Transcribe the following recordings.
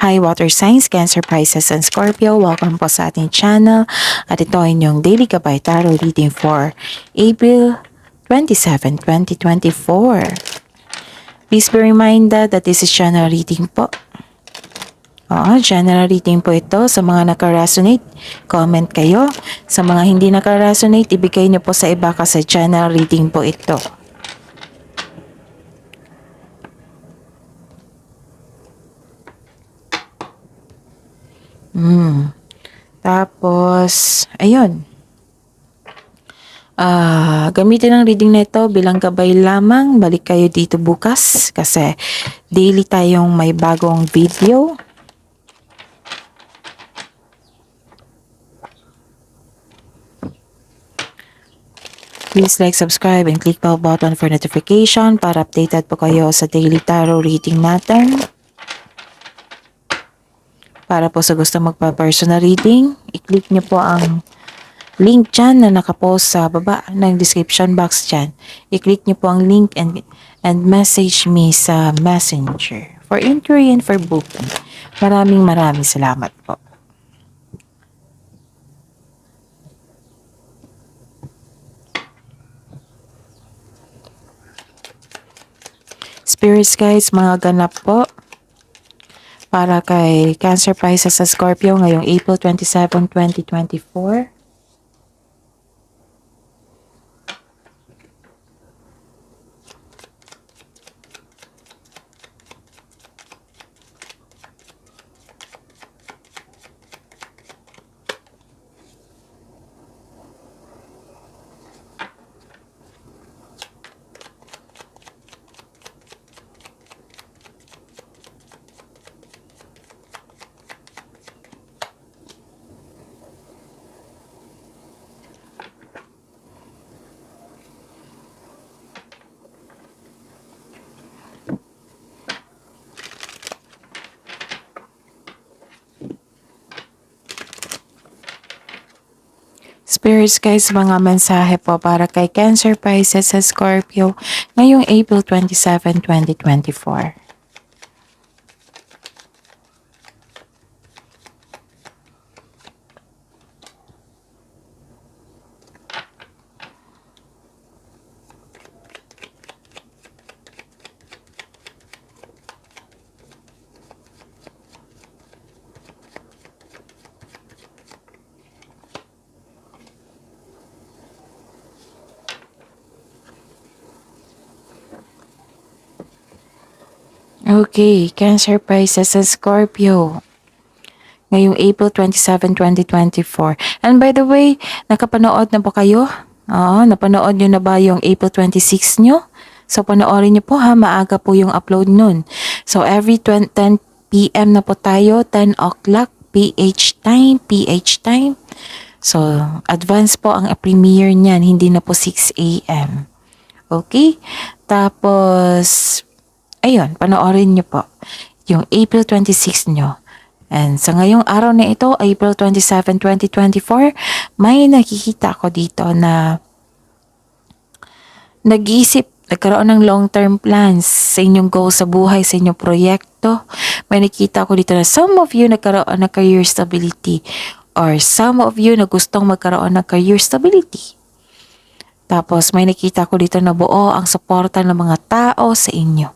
Hi Water Signs, Cancer, Pisces, and Scorpio. Welcome po sa ating channel. At ito ay inyong Daily Gabay Tarot reading for April 27, 2024. Please be reminded that this is general reading po. General reading po ito. Sa mga naka-resonate, comment kayo. Sa mga hindi naka-resonate, ibigay niyo po sa iba kasi general reading po ito. Tapos, ayun. Gamitin ang reading na ito bilang gabay lamang. Balik kayo dito bukas kasi daily tayong may bagong video. Please like, subscribe, and click bell button for notification para updated po kayo sa daily tarot reading natin. Para po sa gusto magpa-personal reading, i-click niyo po ang link dyan na nakapost sa baba ng description box dyan. I-click niyo po ang link and message me sa messenger for inquiry and for booking. Maraming salamat po. Spirits guys, mga ganap po para kay Cancer, Pisces, sa Scorpio ngayong April 27, 2024. Spirits guys, mga mensahe po para kay Cancer, Pisces, sa Scorpio ngayong April 27, 2024. Okay, Cancer, Pisces, sa Scorpio ngayong April 27, 2024. And by the way, nakapanood na ba kayo? Napanood nyo na ba yung April 26 nyo? So, panoorin nyo po ha, maaga po yung upload nun. So, every 10 p.m. na po tayo, 10 o'clock PH time. So, advance po ang premiere niyan, hindi na po 6 a.m. Okay? Tapos, ayun, panoorin nyo po yung April 26 nyo. And sa ngayong araw na ito, April 27, 2024, may nakikita ko dito na nagkaroon ng long-term plans sa inyong goals sa buhay, sa inyong proyekto. May nakita ko dito na some of you nagkaroon ng career stability or some of you na gustong magkaroon ng career stability. Tapos may nakita ko dito na buo ang suporta ng mga tao sa inyo.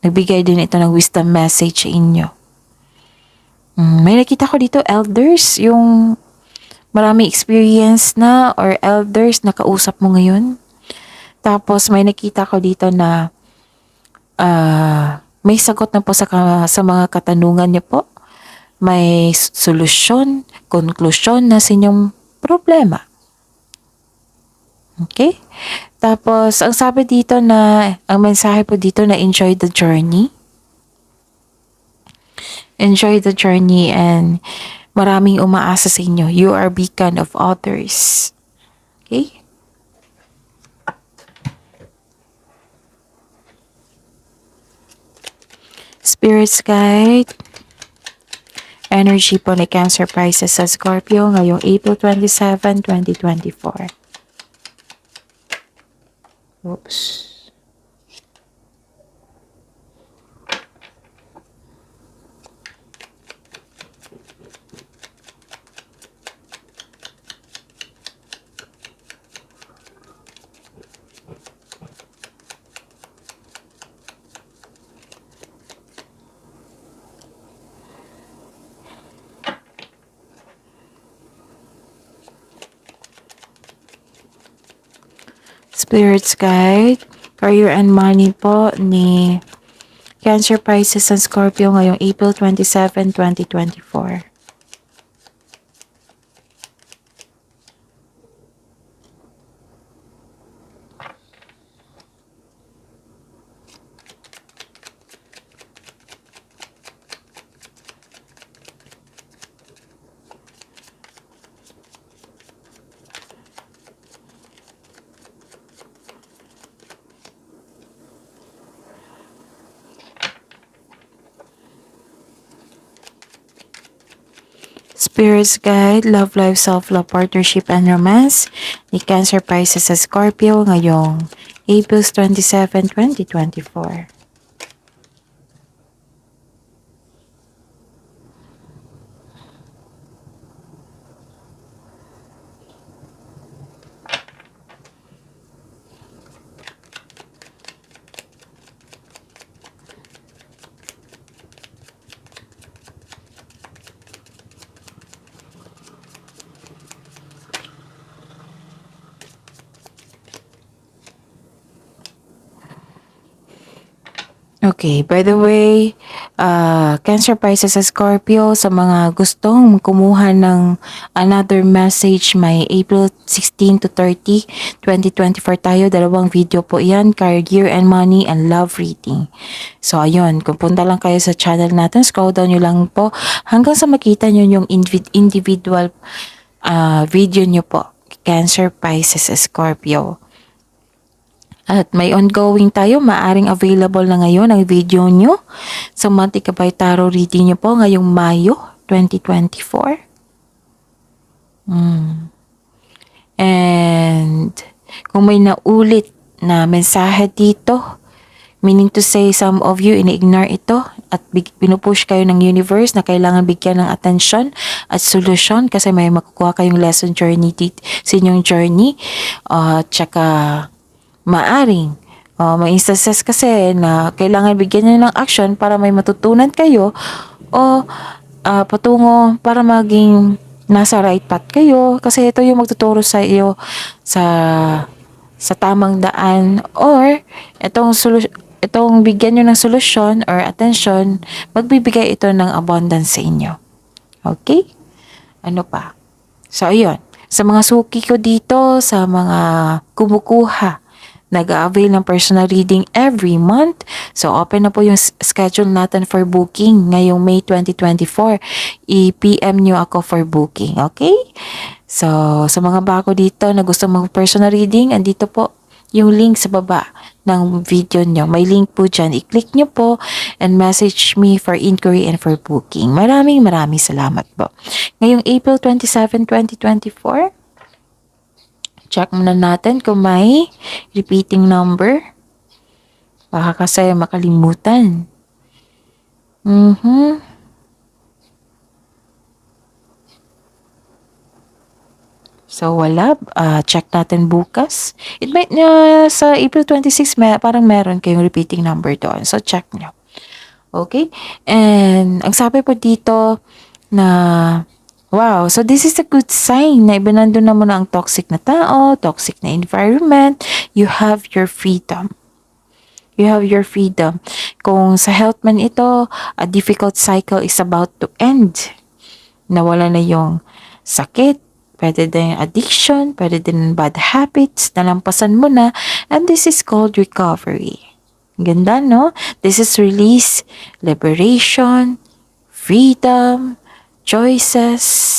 Nagbigay din ito ng wisdom message sa inyo. May nakita ko dito elders, yung maraming experience na or elders na kausap mo ngayon. Tapos may nakita ko dito na may sagot na po sa mga katanungan niyo po. May solusyon, konklusyon na sa inyong problema. Okay? Tapos ang sabi dito na, ang mensahe po dito na enjoy the journey. Enjoy the journey and maraming umaasa sa inyo. You are beacon of others. Okay? Spirits guide. Energy po ni Cancer, Pisces, sa Scorpio ngayong April 27, 2024. Oops. Spirits Guide, career and money po ni Cancer, Pisces, and Scorpio ngayong April 27, 2024. Spirits Guide, Love Life, Self-Love, Partnership, and Romance ni Cancer, Pisces, sa Scorpio ngayong April 27, 2024. Okay, by the way, Cancer, Pisces, sa Scorpio, sa mga gustong kumuha ng another message, may April 16 to 30, 2024 tayo. Dalawang video po yan, career and money and love reading. So, ayun, kung punta lang kayo sa channel natin, scroll down nyo lang po hanggang sa makita nyo yung individual video nyo po. Cancer, Pisces, Scorpio. At may ongoing tayo, maaring available na ngayon ang video nyo sa Monthly Gabay Tarot reading nyo po ngayong Mayo 2024. And kung may naulit na mensahe dito, meaning to say some of you ini-ignore ito at pinupush kayo ng universe na kailangan bigyan ng attention at solusyon kasi may makukuha kayong lesson journey sa inyong journey. Tsaka maaring may instances kasi na kailangan bigyan nyo ng action para may matutunan kayo o patungo para maging nasa right path kayo kasi ito yung magtuturo sa iyo sa tamang daan or itong bigyan nyo ng solusyon or attention, magbibigay ito ng abundance sa inyo. Okay? Ano pa? So, ayun. Sa mga suki ko dito, sa mga kumukuha, nag-avail ng personal reading every month. So, open na po yung schedule natin for booking ngayong May 2024. I-PM nyo ako for booking, okay? So, sa mga bago dito na gusto mag-personal reading, andito po yung link sa baba ng video nyo. May link po dyan. I-click nyo po and message me for inquiry and for booking. Maraming salamat po. Ngayong April 27, 2024, check muna natin kung may repeating number. Baka kasi makalimutan. So, wala. Check natin bukas. It might, sa April 26, parang meron kayong repeating number doon. So, check nyo. Okay? And, ang sabi po dito na wow, so this is a good sign na ibinando na mo na ang toxic na tao, toxic na environment. You have your freedom. You have your freedom. Kung sa health man ito, a difficult cycle is about to end. Nawala na yung sakit, pwede din addiction, pwede din bad habits, nalampasan mo na, and this is called recovery. Ganda, no? This is release, liberation, freedom, choices.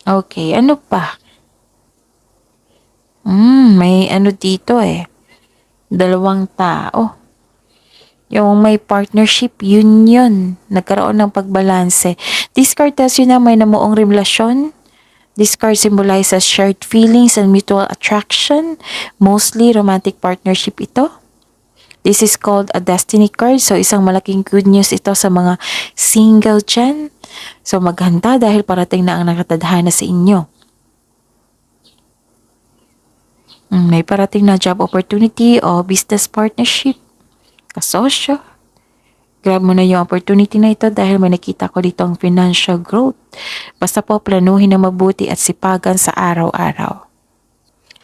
Okay, ano pa? May ano dito dalawang tao. Yung may partnership, union, nagkaroon ng pagbalanse. This card tells you na may namuong relasyon. This card symbolizes shared feelings and mutual attraction. Mostly romantic partnership ito. This is called a destiny card. So, isang malaking good news ito sa mga single dyan. So, maghanda dahil parating na ang nakatadhana sa inyo. May parating na job opportunity o business partnership, kasosyo, Grab mo na yung opportunity na ito dahil may nakita ko dito ang financial growth. Basta po planuhin na mabuti at sipagan sa araw-araw.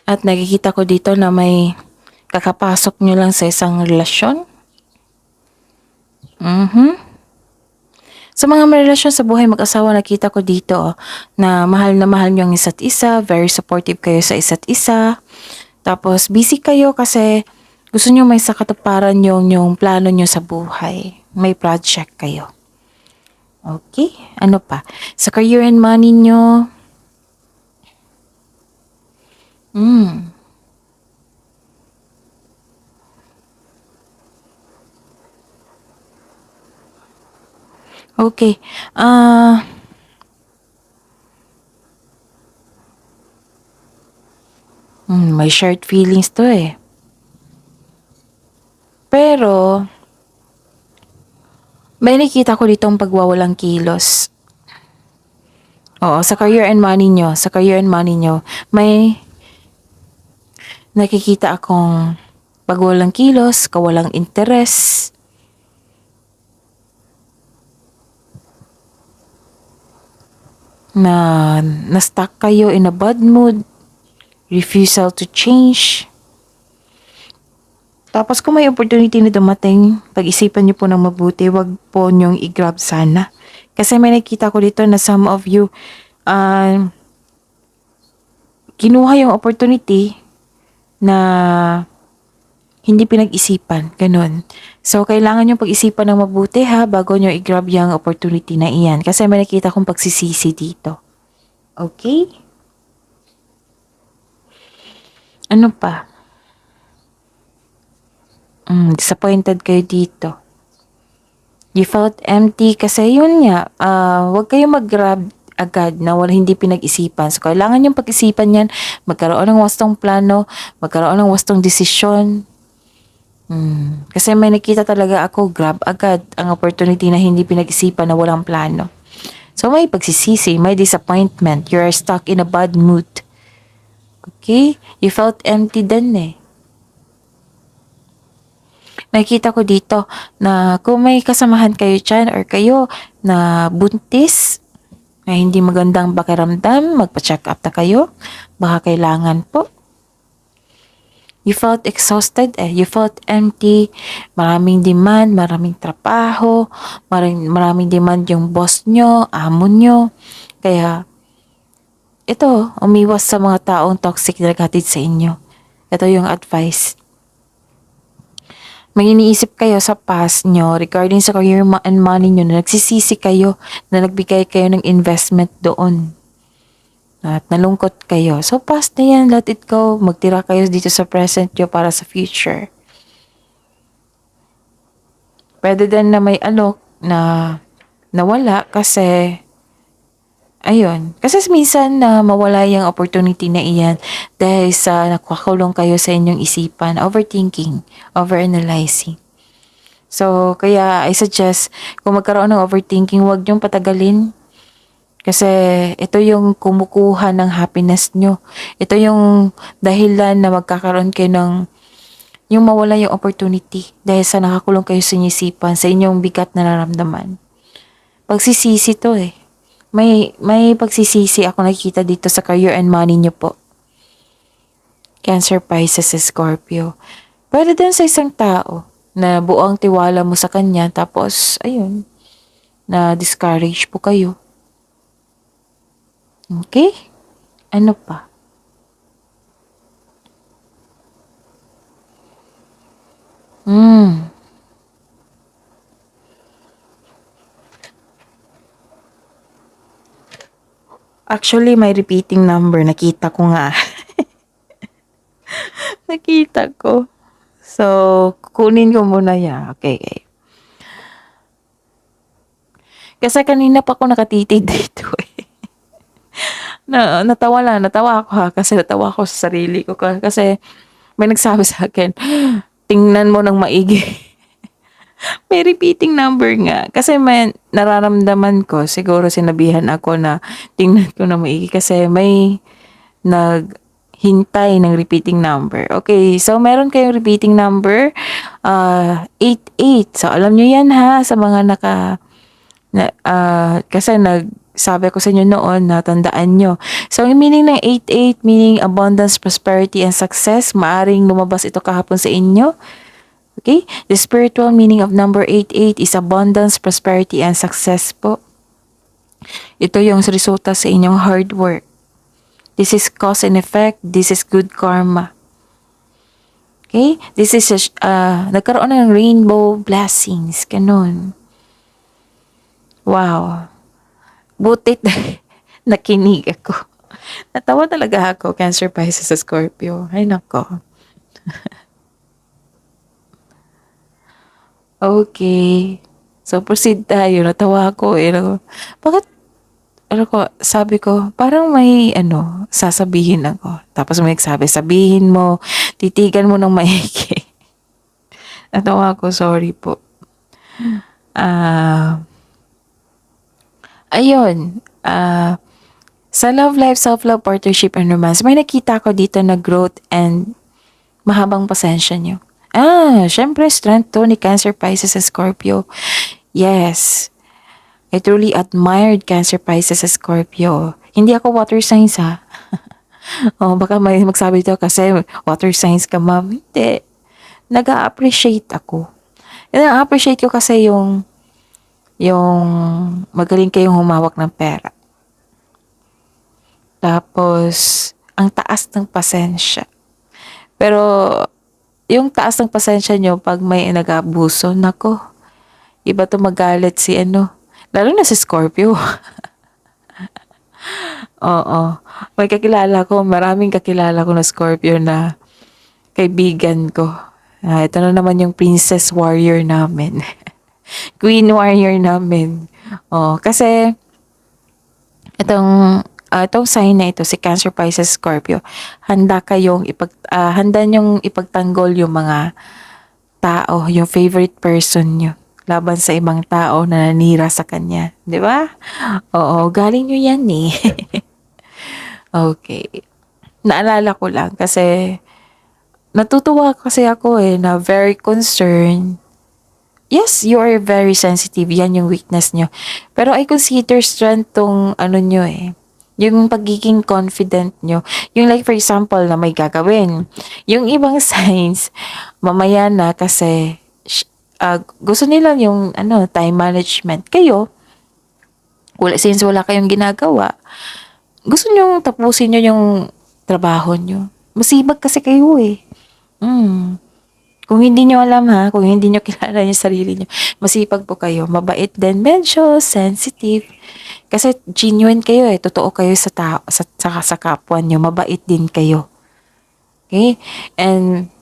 At nakikita ko dito na may kakapasok nyo lang sa isang relasyon. Sa mga may relasyon sa buhay mag-asawa, nakita ko dito na mahal nyo ang isa't isa, very supportive kayo sa isa't isa. Tapos busy kayo kasi gusto nyo may sakatuparan yung plano nyo sa buhay. May project kayo. Okay, ano pa? Sa career and money nyo, okay. May shared feelings to eh. Pero, may nakita ko ditong pagwawalang kilos. Oo, sa career and money nyo, may nakikita akong pagwawalang kilos, kawalang interes. Na-stuck kayo in a bad mood, refusal to change. Tapos kung may opportunity na dumating, pag-isipan niyo po ng mabuti, wag po niyong i-grab sana. Kasi may nakita ko dito na some of you, kinuha yung opportunity na hindi pinag-isipan, ganun. So, kailangan nyo pag-isipan ng mabuti ha, bago nyo i-grab yung opportunity na iyan. Kasi may nakita kong pagsisisi dito. Okay? Ano pa? Disappointed kayo dito. You felt empty kasi yun nga, wag kayo mag-grab agad na wala hindi pinag-isipan. So, kailangan yung pag-isipan yan, magkaroon ng wastong plano, magkaroon ng wastong desisyon. Kasi may nakita talaga ako, grab agad ang opportunity na hindi pinag-isipan na walang plano. So, may pagsisisi, may disappointment, you are stuck in a bad mood. Okay? You felt empty din eh. Nakita ko dito na kung may kasamahan kayo dyan or kayo na buntis, na hindi magandang pakiramdam, magpa-check up na kayo. Baka kailangan po. You felt exhausted you felt empty, maraming demand, maraming trabaho, maraming demand yung boss nyo, amo nyo. Kaya, ito, umiwas sa mga taong toxic na naghatid sa inyo. Ito yung advice. May iniisip kayo sa past nyo regarding sa career and money nyo na nagsisisi kayo na nagbigay kayo ng investment doon. At nalungkot kayo. So past na yan, let it go. Magtira kayo dito sa present nyo para sa future. Pwede din na may alok na nawala kasi ayun. Kasi minsan na mawala yung opportunity na iyan dahil sa nakakulong kayo sa inyong isipan, overthinking, overanalyzing. So, kaya I suggest, kung magkaroon ng overthinking, huwag niyong patagalin. Kasi ito yung kumukuha ng happiness nyo. Ito yung dahilan na magkakaroon kayo ng yung mawala yung opportunity dahil sa nakakulong kayo sa inyong isipan, sa inyong bigat na nararamdaman. Pagsisisi to eh. May pagsisisi ako nakikita dito sa career and money nyo po. Cancer, Pisces, Scorpio. Pwede din sa isang tao na buong tiwala mo sa kanya tapos, ayun, na discourage po kayo. Okay? Ano pa? Actually, may repeating number. Nakita ko nga. Nakita ko. So, kunin ko muna yan. Okay. Kasi kanina pa ako nakatitig dito eh. Natawa ako ha. Kasi natawa ako sa sarili ko. Kasi may nagsabi sa akin, tingnan mo ng maigi. May repeating number nga. Kasi may nararamdaman ko, siguro sinabihan ako na tingnan ko na maigi kasi may hintay ng repeating number. Okay, so meron kayong repeating number, 88. So alam nyo yan ha, sa mga kasi sabi ko sa inyo noon na tandaan nyo. So, ang meaning ng 88, meaning abundance, prosperity, and success, maaring lumabas ito kahapon sa inyo. Okay? The spiritual meaning of number 88 is abundance, prosperity, and success po. Ito yung resulta sa inyong hard work. This is cause and effect. This is good karma. Okay? This is, nagkaroon ng rainbow blessings. Ganun. Wow. Butit nakinig ako. Natawa talaga ako, Cancer, Pisces, sa Scorpio. Ay, nako. Okay. So, proceed tayo. Natawa ako. Bakit, sabi ko, parang may, sasabihin ako. Tapos may nagsabi, sabihin mo, titigan mo ng maigi. Natawa ako, sorry po. Ayun, sa love life, self-love, partnership, and romance, may nakita ko dito na growth and mahabang pasensya nyo. Syempre, strength to ni Cancer, Pisces, and Scorpio. Yes, I truly admired Cancer, Pisces, and Scorpio. Hindi ako water signs ha. Baka may magsabi dito kasi water signs ka, ma'am. Hindi. Nag-a-appreciate ako. Na-appreciate ko kasi yung magaling kayong humawak ng pera. Tapos, ang taas ng pasensya. Pero, yung taas ng pasensya nyo, pag may nag-abuso, nako, iba to magalit lalo na si Scorpio. Oo. Maraming kakilala ko na Scorpio na kaibigan ko. Ito na naman yung princess warrior namin. Queen warrior namin. Kasi itong sign na ito, si Cancer, Pisces, Scorpio, handa nyong ipagtanggol yung mga tao, yung favorite person nyo laban sa ibang tao na nanira sa kanya. Di ba? Oo, galing nyo yan eh. Okay. Naalala ko lang kasi natutuwa kasi ako na very concerned. Yes, you are very sensitive. Yan yung weakness nyo. Pero I consider strength tong nyo yung pagiging confident nyo. Yung like for example na may gagawin. Yung ibang signs, mamaya na kasi gusto nila yung time management. Kayo, since wala kayong ginagawa, gusto nyo tapusin nyo yung trabaho nyo. Masibag kasi kayo Kung hindi nyo alam kung hindi nyo kilala yung sarili nyo, masipag po kayo, mabait din, medyo sensitive. Kasi genuine kayo totoo kayo sa tao, sa kapwa nyo, mabait din kayo. Okay? And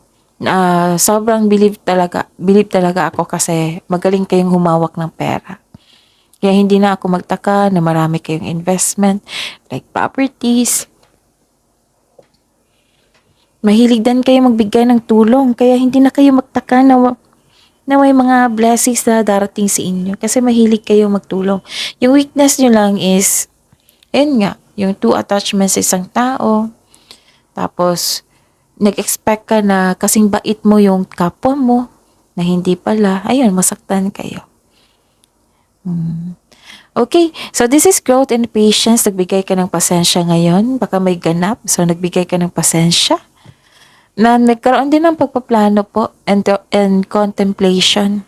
sobrang believe talaga ako kasi magaling kayong humawak ng pera. Kaya hindi na ako magtaka na marami kayong investment, like properties. Mahilig din kayo magbigay ng tulong, kaya hindi na kayo magtaka na may mga blessings na darating sa inyo kasi mahilig kayo magtulong. Yung weakness nyo lang is, yung too attachment sa isang tao, tapos nag-expect ka na kasing bait mo yung kapwa mo, na hindi pala, ayun, masaktan kayo. Okay, so this is growth and patience. Nagbigay ka ng pasensya ngayon, baka may ganap, so nagbigay ka ng pasensya. Na nagkaroon din ng pagpaplano po and contemplation.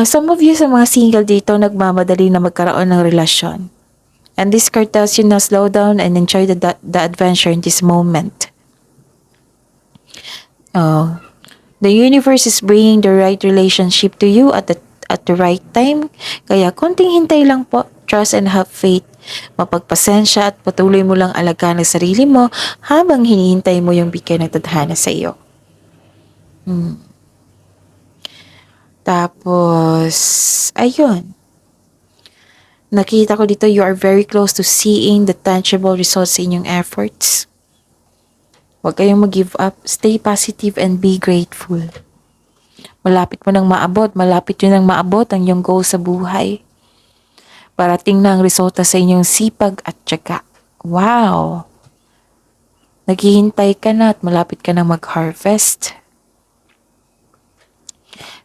Some of you sa mga single dito nagmamadali na magkaroon ng relasyon. And this card tells you na slow down and enjoy the adventure in this moment. The universe is bringing the right relationship to you at the right time. Kaya konting hintay lang po. Trust and have faith. Mapagpasensya at patuloy mo lang alagaan ang sarili mo habang hinihintay mo yung bigay ng tadhana sa iyo. Tapos, ayun. Nakita ko dito, you are very close to seeing the tangible results sa inyong efforts. Huwag kayong mag-give up. Stay positive and be grateful. Malapit yun nang maabot ang iyong goal sa buhay. Parating na ang resulta sa inyong sipag at tiyaga. Wow! Naghihintay ka na at malapit ka na mag-harvest.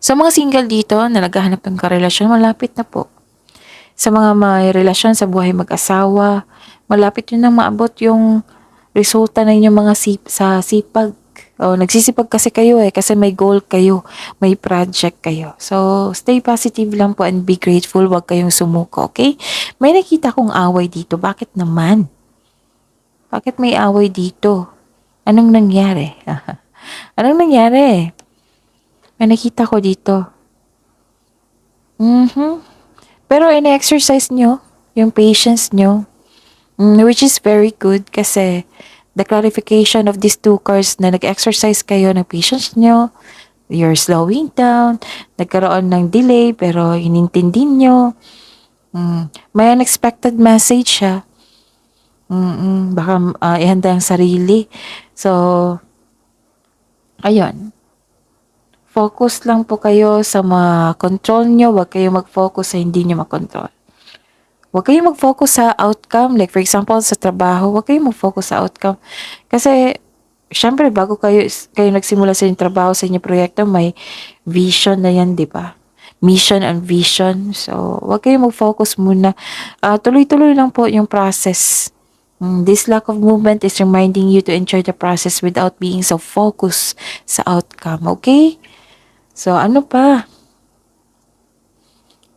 Sa mga single dito na naghahanap ng karelasyon, malapit na po. Sa mga may relasyon sa buhay mag-asawa, malapit yun na maabot yung resulta ng inyong mga sa sipag. O, nagsisipag kasi kayo kasi may goal kayo, may project kayo. So, stay positive lang po and be grateful. Huwag kayong sumuko, okay? May nakita kong away dito. Bakit naman? Bakit may away dito? Anong nangyari? Anong nangyari? May nakita ko dito. Pero in-exercise nyo yung patience nyo, which is very good kasi the clarification of these two cards na nag-exercise kayo ng patience nyo, you're slowing down, nagkaroon ng delay pero inintindi nyo, may unexpected message siya. Baka ihanda ang sarili. So, ayun. Focus lang po kayo sa control nyo. Huwag kayo mag-focus sa hindi nyo makontrol. Huwag kayong mag-focus sa outcome. Like for example, sa trabaho, huwag kayong mag-focus sa outcome. Kasi, syempre, bago kayo nagsimula sa inyong trabaho, sa inyong proyekto, may vision na yan, di ba? Mission and vision. So, huwag kayong mag-focus muna. Tuloy-tuloy lang po yung process. This lack of movement is reminding you to enjoy the process without being so focused sa outcome. Okay? So, ano pa?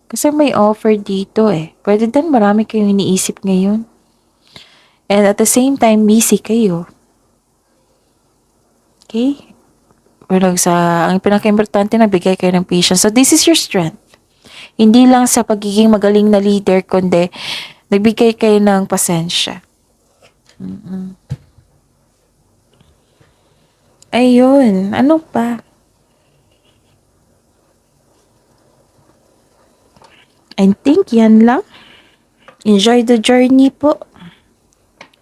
Kasi may offer dito Pwede din marami kayong iniisip ngayon. And at the same time, busy kayo. Okay? Pero ang pinaka-importante, nagbigay kayo ng patience. So, this is your strength. Hindi lang sa pagiging magaling na leader, kundi nagbigay kayo ng pasensya. Ayun. Ano pa? I think yan lang. Enjoy the journey po.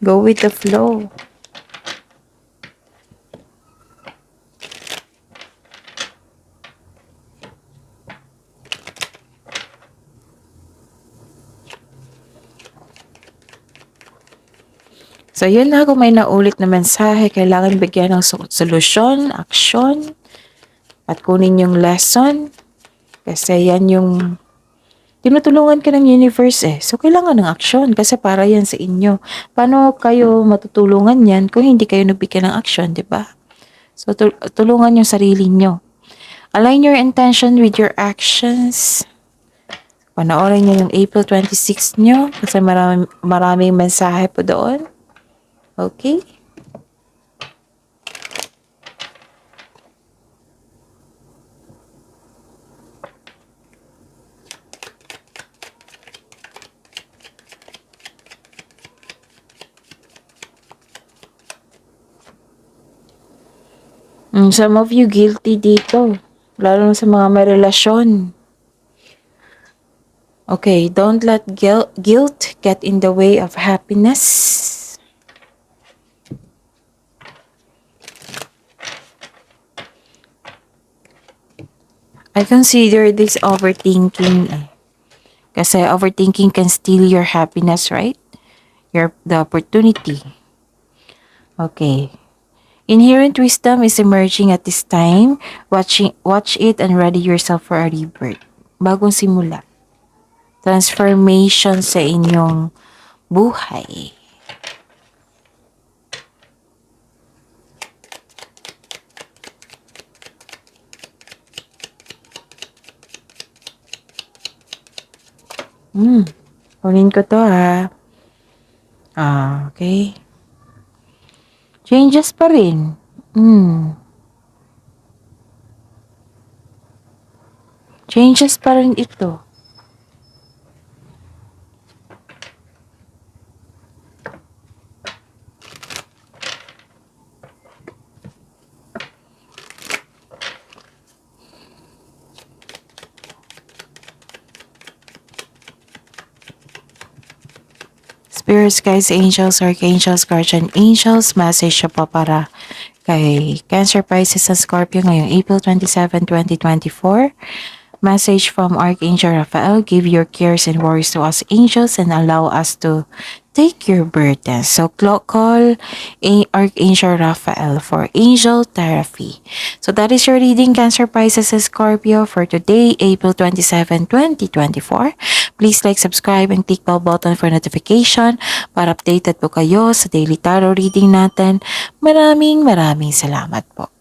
Go with the flow. So, yun na. Kung may naulit na mensahe, kailangan bigyan ng solusyon, aksyon, at kunin yung lesson. Kasi yan yung tinutulungan ka ng universe So, kailangan ng aksyon kasi para yan sa inyo. Paano kayo matutulungan yan kung hindi kayo nagbigyan ng aksyon, di ba? So, tulungan yung sarili nyo. Align your intention with your actions. Panoorin nyo yung April 26 nyo kasi maraming mensahe po doon. Okay? Some of you guilty dito. Lalo na sa mga may relasyon. Okay, don't let guilt get in the way of happiness. I consider this overthinking Kasi overthinking can steal your happiness, right? The opportunity. Okay. Inherent wisdom is emerging at this time. Watch it and ready yourself for a rebirth. Bagong simula. Transformation sa inyong buhay. Kunin ko to okay. Changes pa rin. Changes pa rin ito. Spirits, guides, angels, archangels, guardian angels, message siya pa para kay Cancer, Pisces, and Scorpio ngayong April 27, 2024. Message from Archangel Raphael: give your cares and worries to us angels and allow us to take your burdens. So call Archangel Raphael for angel therapy. So that is your reading, Cancer, Pisces, and Scorpio for today, April 27, 2024. Please like, subscribe, and click bell button for notification para updated po kayo sa daily tarot reading natin. Maraming salamat po.